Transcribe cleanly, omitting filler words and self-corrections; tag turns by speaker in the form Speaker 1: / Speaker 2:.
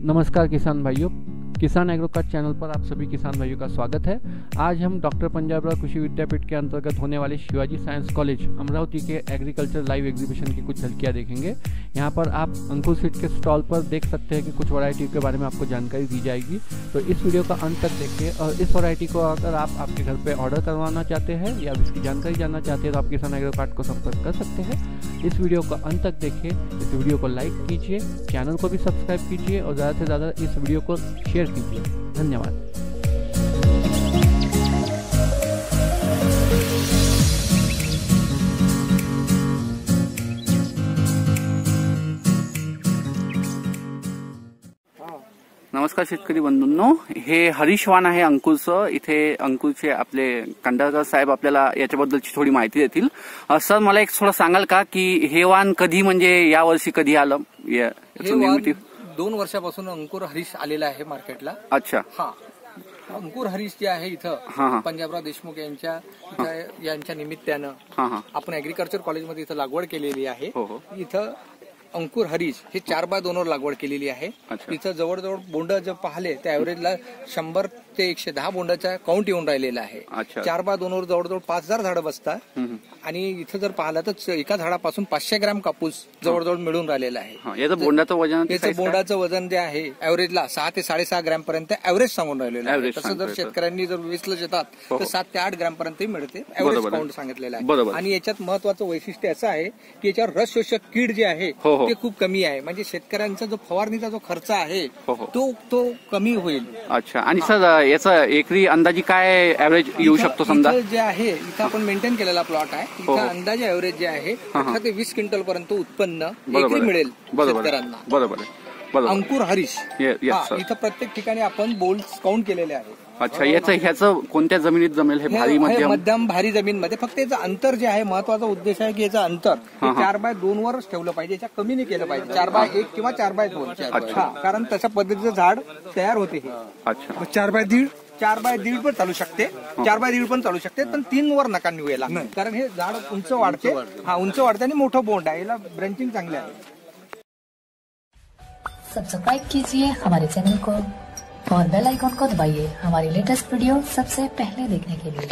Speaker 1: नमस्कार किसान भाइयों, किसान agro card channel पर आप सभी किसान भाइयों का स्वागत है। आज हम डॉक्टर पंजाबराव कृषि विद्यापीठ के अंतर्गत होने वाले शिवाजी साइंस कॉलेज अमरावती के एग्रीकल्चर लाइव एग्जीबिशन की कुछ झलकियाँ देखेंगे। यहाँ पर आप अंकुर सीड के स्टॉल पर देख सकते हैं कि कुछ वैरायटी के बारे में आपको जानकारी दी जाएगी। तो इस वीडियो का अंत तक देखिए और इस वैरायटी को अगर आप आपके घर पर ऑर्डर करवाना चाहते हैं या इसकी जानकारी जानना चाहते हैं तो आप किसान एग्रो कार्ड को संपर्क कर सकते हैं। इस वीडियो को अंत तक देखिए, इस वीडियो को लाइक कीजिए, चैनल को भी सब्सक्राइब कीजिए और ज़्यादा से ज़्यादा इस वीडियो को शेयर कीजिए। धन्यवाद।
Speaker 2: नमस्कार शेतकरी बंधूंनो, हे हरीश वाण आहे अंकुरचं। इथे अंकुरचे आपले कंडारकर साहेब आपल्याला याच्याबद्दलची थोडी माहिती देतील। सर, मला एक थोडं सांगाल का की हे वाण कधी म्हणजे या वर्षी कधी आलं?
Speaker 3: निर्मिती 2 वर्षापासून अंकुर हरीश आलेला आहे मार्केटला।
Speaker 2: अच्छा,
Speaker 3: हा अंकुर हरीश जे आहे इथं पंजाबराव देशमुख यांच्या निमित्तानं आपण ऍग्रीकल्चर कॉलेजमध्ये इथं लागवड केलेली आहे। इथं अंकुर हरीश हे 4x2 वर लागवड केलेली आहे। इथं जवळजवळ बोंड जर पाहिले तर ऍव्हरेजला 100 ते 110 बोंडाचा काउंट येऊन राहिलेला आहे। 4x2 वर जवळजवळ 5000 झाडं बसतात आणि इथं जर पाहिलं तर एका झाडापासून 500 ग्रॅम कापूस जवळजवळ मिळून राहिलेला आहे।
Speaker 2: याचं
Speaker 3: बोंडाचं वजन जे आहे ऍव्हरेजला 6 ते 6.5 ग्रॅम पर्यंत ऍव्हरेज सांगून राहिलेलं आहे। तसं जर शेतकऱ्यांनी जर वेचलं जातात तर 7 ते 8 ग्रॅम पर्यंत मिळते ऍव्हरेज काउंट सांगितलेलं आहे। आणि याच्यात महत्वाचं वैशिष्ट्य असं आहे की याच्यावर रस शोषक कीड जे आहे ते खूप कमी आहे, म्हणजे शेतकऱ्यांचा जो फवारणीचा जो खर्च आहे तो कमी होईल।
Speaker 2: अच्छा, आणि सर याचा एकरी अंदाजी काय ऍव्हरेज येऊ शकतो? समजा
Speaker 3: जे आहे इथं आपण मेंटेन केलेला प्लॉट आहे, इथं अंदाजे ऍव्हरेज जे आहे 18 ते 20 क्विंटल पर्यंत उत्पन्न एकरी मिळेल शेतकऱ्यांना।
Speaker 2: बरोबर।
Speaker 3: अंकुर हरीश इथं प्रत्येक ठिकाणी आपण बोल्ड काउंट केलेले आहे।
Speaker 2: अच्छा, ह्याचं कोणत्या जमिनीत जमेल? हे भारी
Speaker 3: मध्यम भारी जमीनमध्ये। फक्त याचं अंतर जे आहे महत्वाचा उद्देश आहे की याचं अंतर 4x2 वरच ठेवलं पाहिजे, याच्या कमी नाही केलं पाहिजे। 4x1 किंवा 4x2 कारण तशा पद्धतीचं झाड तयार होते।
Speaker 2: अच्छा,
Speaker 3: 4x1.5 पण चालू शकते, 4x1.5 पण चालू शकते, पण 3 वर नका निघायला, कारण हे झाड उंच वाढते। उंच वाढते आणि मोठं बोंड आहे, याला ब्रँचिंग चांगले आहे।
Speaker 4: सब्सक्राइब कीजिए हमारे चैनल को और बेल आइकॉन को दबाइए हमारी लेटेस्ट वीडियो सबसे पहले देखने के लिए।